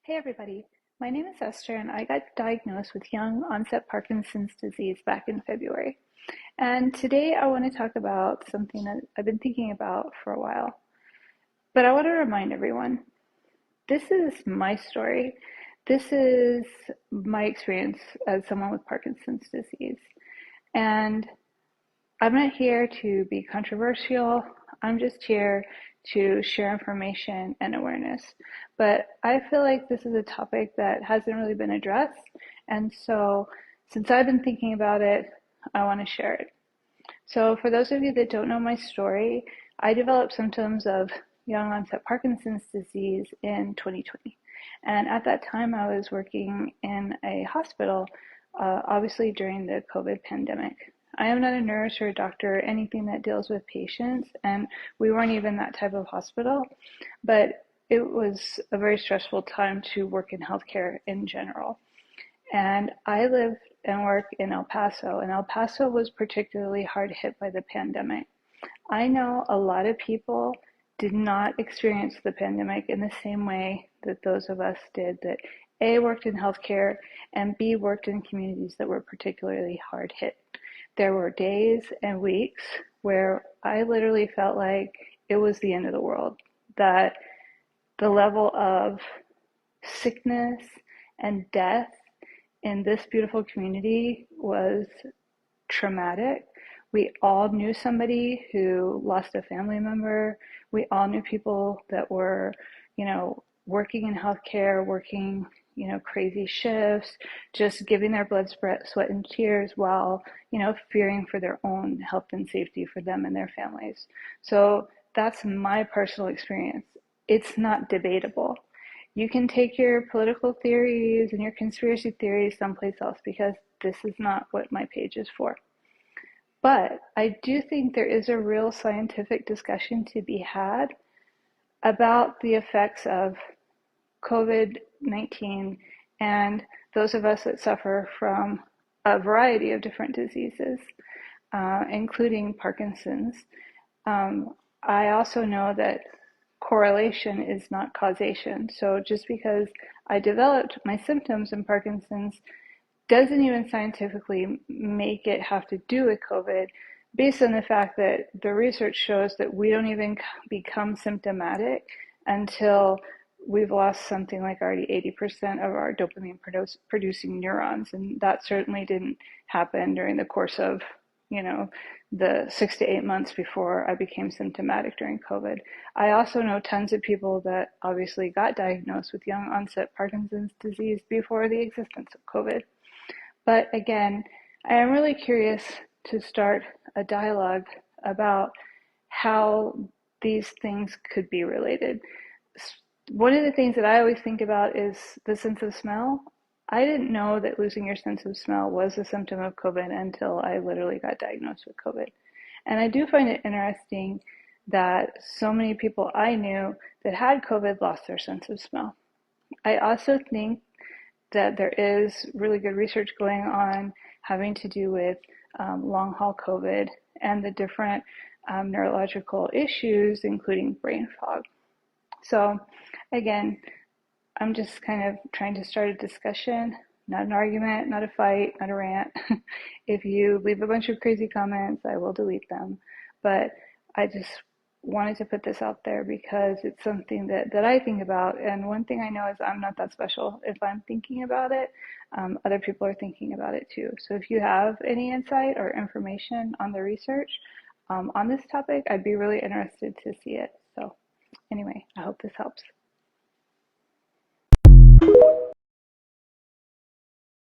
Hey everybody, my name is Esther and I got diagnosed with young onset Parkinson's disease back in February. And today I want to talk about something that I've been thinking about for a while. But I want to remind everyone, this is my story. This is my experience as someone with Parkinson's disease. And I'm not here to be controversial. I'm just here to share information and awareness. But I feel like this is a topic that hasn't really been addressed. And so, since I've been thinking about it, I want to share it. So, for those of you that don't know my story, I developed symptoms of young onset Parkinson's disease in 2020. And at that time, I was working in a hospital, obviously during the COVID pandemic. I am not a nurse or a doctor or anything that deals with patients, and we weren't even that type of hospital, but it was a very stressful time to work in healthcare in general. And I live and work in El Paso, and El Paso was particularly hard hit by the pandemic. I know a lot of people did not experience the pandemic in the same way that those of us did that A, worked in healthcare, and B, worked in communities that were particularly hard hit. There were days and weeks where I literally felt like it was the end of the world, that the level of sickness and death in this beautiful community was traumatic. We all knew somebody who lost a family member. We all knew people that were, working in healthcare, working, crazy shifts, just giving their blood, sweat, and tears while, fearing for their own health and safety for them and their families. So that's my personal experience. It's not debatable. You can take your political theories and your conspiracy theories someplace else because this is not what my page is for. But I do think there is a real scientific discussion to be had about the effects of COVID-19 and those of us that suffer from a variety of different diseases, including Parkinson's. I also know that correlation is not causation. So just because I developed my symptoms in Parkinson's doesn't even scientifically make it have to do with COVID, based on the fact that the research shows that we don't even become symptomatic until we've lost something like already 80% of our dopamine producing neurons. And that certainly didn't happen during the course of, the 6 to 8 months before I became symptomatic during COVID. I also know tons of people that obviously got diagnosed with young onset Parkinson's disease before the existence of COVID. But again, I am really curious to start a dialogue about how these things could be related. One of the things that I always think about is the sense of smell. I didn't know that losing your sense of smell was a symptom of COVID until I literally got diagnosed with COVID. And I do find it interesting that so many people I knew that had COVID lost their sense of smell. I also think that there is really good research going on having to do with long haul COVID and the different neurological issues, including brain fog. So, again, I'm just kind of trying to start a discussion, not an argument, not a fight, not a rant. If you leave a bunch of crazy comments, I will delete them. But I just wanted to put this out there because it's something that I think about. And one thing I know is I'm not that special. If I'm thinking about it, other people are thinking about it too. So if you have any insight or information on the research on this topic, I'd be really interested to see it. So anyway, I hope this helps.